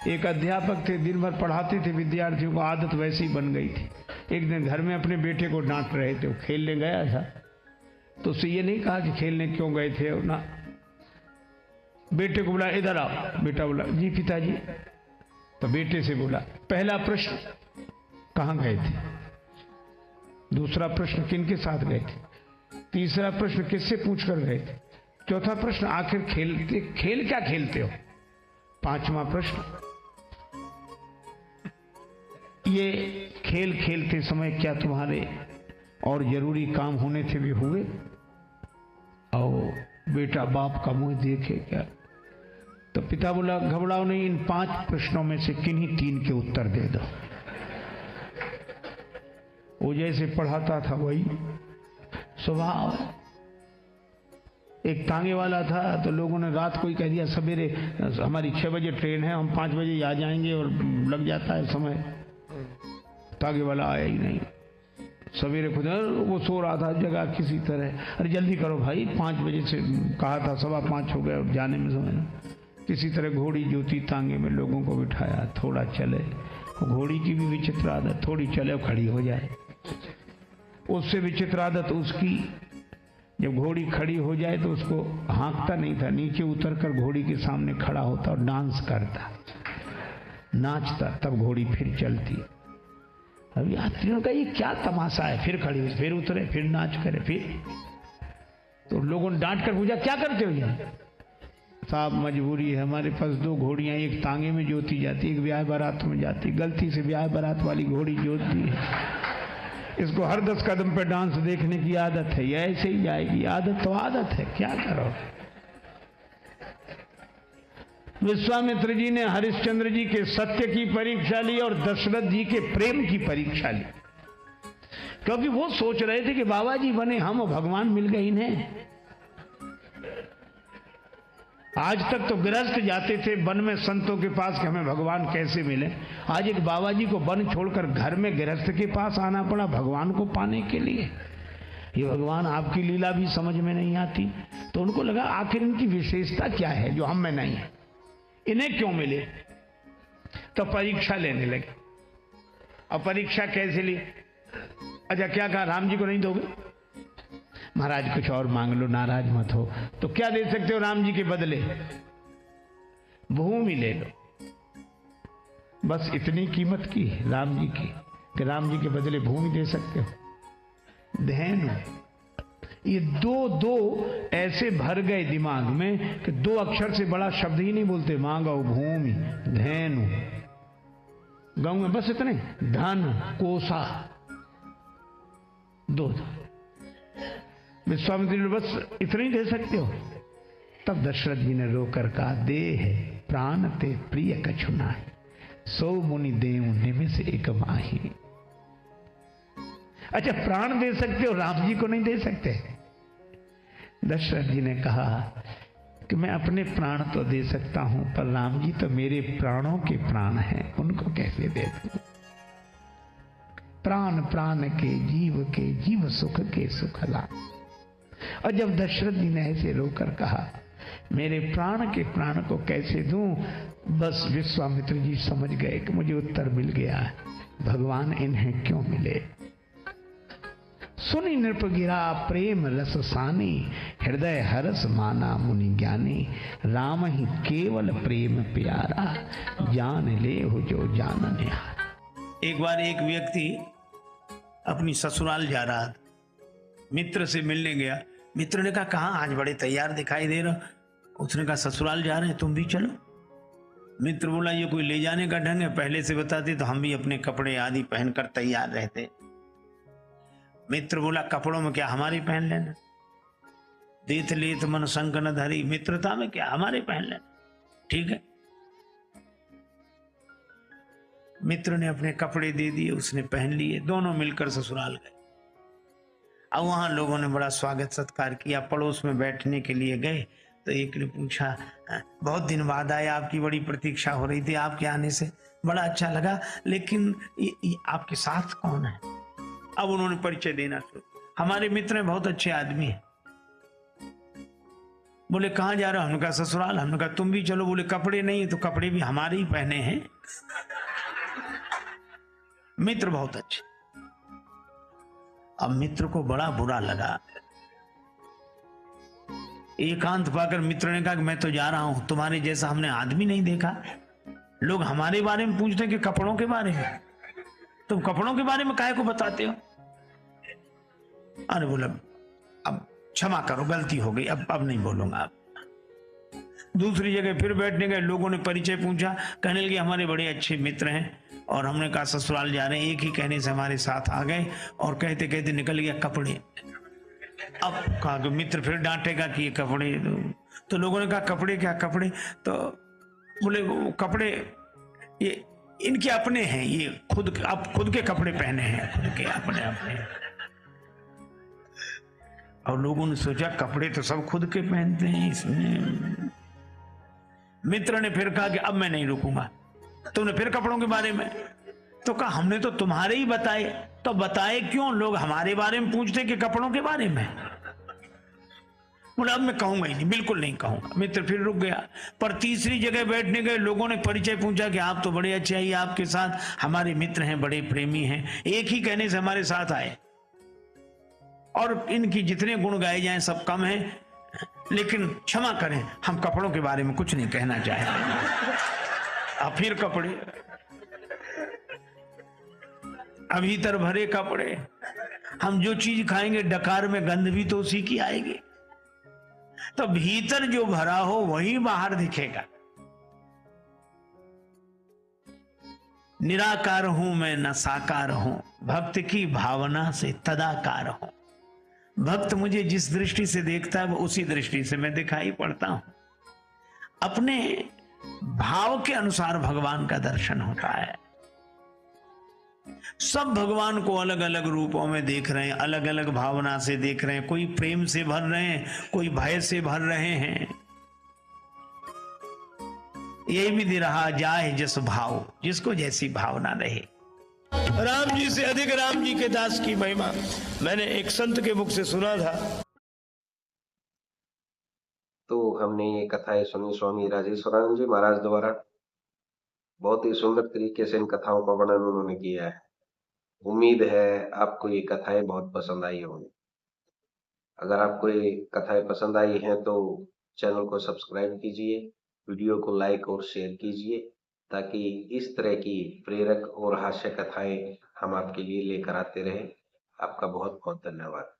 एक अध्यापक थे, दिन भर पढ़ाते थे विद्यार्थियों को, आदत वैसी ही बन गई थी। एक दिन घर में अपने बेटे को डांट रहे थे, वो खेलने गया था, तो उससे ये नहीं कहा कि खेलने क्यों गए थे, और ना बेटे को बोला इधर आओ। बेटा बोला जी पिताजी। तो बेटे से बोला पहला प्रश्न कहां गए थे, दूसरा प्रश्न किनके साथ गए थे, तीसरा प्रश्न किससे पूछकर गए थे, चौथा प्रश्न आखिर खेल क्या खेलते हो, पांचवा प्रश्न ये खेल खेलते समय क्या तुम्हारे और जरूरी काम होने थे भी हुए। और बेटा बाप का मुंह देखे क्या। तो पिता बोला घबराओ नहीं, इन 5 प्रश्नों में से किन्हीं 3 के उत्तर दे दो। वो जैसे पढ़ाता था वही स्वभाव। एक तांगे वाला था, तो लोगों ने रात को ही कह दिया सवेरे हमारी 6 बजे ट्रेन है, हम 5 बजे आ जाएंगे, और लग जाता है समय। तांगे वाला आया ही नहीं। सवेरे खुद वो सो रहा था जगह किसी तरह, अरे जल्दी करो भाई, 5 बजे से कहा था, 5:15 हो गए, और जाने में समय। किसी तरह घोड़ी जोती तांगे में लोगों को बिठाया, थोड़ा चले। घोड़ी की भी विचित्र आदत, थोड़ी चले खड़ी हो जाए। उससे विचित्र आदत उसकी, जब घोड़ी खड़ी हो जाए तो उसको हाँकता नहीं था, नीचे उतरकर घोड़ी के सामने खड़ा होता और डांस करता, नाचता, तब घोड़ी फिर चलती। अब यात्रियों का ये क्या तमाशा है, फिर खड़ी हुई, फिर उतरे, फिर नाच करे, फिर। तो लोगों ने डांट कर पूछा क्या करते हो ये। साहब मजबूरी है, हमारे पास 2 घोड़ियां, एक तांगे में जोती जाती, एक ब्याह बारात में जाती, गलती से ब्याह बारात वाली घोड़ी जोतती है। इसको हर 10 कदम पे डांस देखने की आदत है, ये ऐसे ही जाएगी। आदत तो आदत है, क्या करो। विश्वामित्र जी ने हरिश्चंद्र जी के सत्य की परीक्षा ली और दशरथ जी के प्रेम की परीक्षा ली, क्योंकि वो सोच रहे थे कि बाबा जी बने हम और भगवान मिल गए इन्हें। आज तक तो गृहस्थ जाते थे वन में संतों के पास कि हमें भगवान कैसे मिले। आज एक बाबा जी को वन छोड़कर घर में गृहस्थ के पास आना पड़ा भगवान को पाने के लिए। ये भगवान आपकी लीला भी समझ में नहीं आती। तो उनको लगा आखिर इनकी विशेषता क्या है जो हम में नहीं है, इन्हें क्यों मिले। तो परीक्षा लेने लगे। अब परीक्षा कैसे ली, अच्छा क्या कहा, राम जी को नहीं दोगे, महाराज कुछ और मांग लो, नाराज मत हो। तो क्या दे सकते हो राम जी के बदले, भूमि ले लो। बस इतनी कीमत की राम जी की कि राम जी के बदले भूमि दे सकते हो। धेनु, ये दो ऐसे भर गए दिमाग में कि 2 अक्षर से बड़ा शब्द ही नहीं बोलते। मांगो भूमि, धेनु, गांव में बस इतने, धन, कोसा, 2। विश्वामित्र जी बस इतना ही दे सकते हो। तब दशरथ जी ने रोकर कहा, देह प्राण ते प्रिय कछु नाहि, सो मुनि देव निमिष एक माही। अच्छा प्राण दे सकते हो, राम जी को नहीं दे सकते। दशरथ जी ने कहा कि मैं अपने प्राण तो दे सकता हूं, पर राम जी तो मेरे प्राणों के प्राण हैं, उनको कैसे दे दूं। प्राण प्राण के जीव सुख के सुख ला। और जब दशरथ जी ने ऐसे रोकर कहा मेरे प्राण के प्राण को कैसे दूं, बस विश्वामित्र जी समझ गए कि मुझे उत्तर मिल गया, भगवान इन्हें क्यों मिले। सुनी नृप गिरा प्रेम रस सानी, हृदय हरस माना मुनि ज्ञानी, राम ही केवल प्रेम प्यारा, जान ले हो जो जान निहारा। एक बार एक व्यक्ति अपनी ससुराल जा रहा था, मित्र से मिलने गया। मित्र ने कहा कहाँ, आज बड़े तैयार दिखाई दे रहा। उसने कहा ससुराल जा रहे हैं, तुम भी चलो। मित्र बोला ये कोई ले जाने का ढंग है, पहले से बताते तो हम भी अपने कपड़े आदि पहनकर तैयार रहते। मित्र बोला कपड़ों में क्या हमारे पहन लेना, देत लेत मन संग न धरी, मित्रता में क्या हमारे पहन लेना, ठीक है। मित्र ने अपने कपड़े दे दिए, उसने पहन लिए, दोनों मिलकर ससुराल गए। अब वहां लोगों ने बड़ा स्वागत सत्कार किया। पड़ोस में बैठने के लिए गए तो एक ने पूछा बहुत दिन बाद आए, आपकी बड़ी प्रतीक्षा हो रही थी, आपके आने से बड़ा अच्छा लगा, लेकिन ये आपके साथ कौन है। अब उन्होंने परिचय देना शुरू, हमारे मित्र हैं, बहुत अच्छे आदमी हैं। बोले कहाँ जा रहे हो? हमने कहा ससुराल। हमने कहा तुम भी चलो। बोले कपड़े नहीं, तो कपड़े भी हमारे ही पहने हैं। मित्र बहुत अच्छे। अब मित्र को बड़ा बुरा लगा। एकांत पाकर मित्र ने कहा कि मैं तो जा रहा हूं, तुम्हारे जैसा हमने आदमी नहीं देखा। लोग हमारे बारे में पूछते कि कपड़ों के बारे में, तुम कपड़ों के बारे में काहे को बताते हो? अरे बोला अब क्षमा करो, गलती हो गई, अब नहीं बोलूंगा। अब दूसरी जगह फिर बैठने गए। लोगों ने परिचय पूछा, कहने लगे हमारे बड़े अच्छे मित्र हैं। और हमने कहा ससुराल जा रहे हैं। एक ही कहने से हमारे साथ आ गए और कहते कहते निकल गया कपड़े। अब कहा कि मित्र फिर डांटेगा कि ये कपड़े, तो लोगों ने कहा कपड़े क्या कपड़े? तो बोले वो कपड़े ये इनके अपने हैं, ये खुद के कपड़े पहने हैं, खुद के अपने अपने। और लोगों ने सोचा कपड़े तो सब खुद के पहनते हैं इसमें। मित्र ने फिर कहा कि अब मैं नहीं रुकूंगा। तुमने फिर कपड़ों के बारे में? तो कहा हमने तो तुम्हारे ही बताए। तो बताए क्यों? लोग हमारे बारे में पूछते कि कपड़ों के बारे में। बोला अब मैं कहूंगा ही नहीं, बिल्कुल नहीं कहूंगा। मित्र फिर रुक गया। पर तीसरी जगह बैठने गए। लोगों ने परिचय पूछा कि आप तो बड़े अच्छे हैं, आपके साथ हमारे मित्र हैं, बड़े प्रेमी हैं, एक ही कहने से हमारे साथ आए और इनकी जितने गुण गाए जाएं सब कम है, लेकिन क्षमा करें, हम कपड़ों के बारे में कुछ नहीं कहना चाहते। अब फिर कपड़े, अभी तर भरे कपड़े। हम जो चीज खाएंगे डकार में गंध भी तो उसी की आएगी। तो भीतर जो भरा हो वही बाहर दिखेगा। निराकार हूं मैं न साकार हूं, भक्त की भावना से तदाकार हूं। भक्त मुझे जिस दृष्टि से देखता है वो उसी दृष्टि से मैं दिखाई पड़ता हूं। अपने भाव के अनुसार भगवान का दर्शन होता है। सब भगवान को अलग अलग रूपों में देख रहे हैं, अलग अलग भावना से देख रहे हैं। कोई प्रेम से भर रहे हैं, कोई भय से भर रहे हैं। यही विधि रहा जाए जस भाव, जिसको जैसी भावना रहे। राम जी से अधिक राम जी के दास की महिमा मैंने एक संत के मुख से सुना था। तो हमने ये कथाएं सुनी स्वामी राजेश्वरानंद जी महाराज द्वारा। बहुत ही सुंदर तरीके से इन कथाओं का वर्णन उन्होंने किया है। उम्मीद है आपको ये कथाएं बहुत पसंद आई होंगी। अगर आपको ये कथाएं पसंद आई हैं तो चैनल को सब्सक्राइब कीजिए, वीडियो को लाइक और शेयर कीजिए, ताकि इस तरह की प्रेरक और हास्य कथाएं हम आपके लिए लेकर आते रहें। आपका बहुत बहुत धन्यवाद।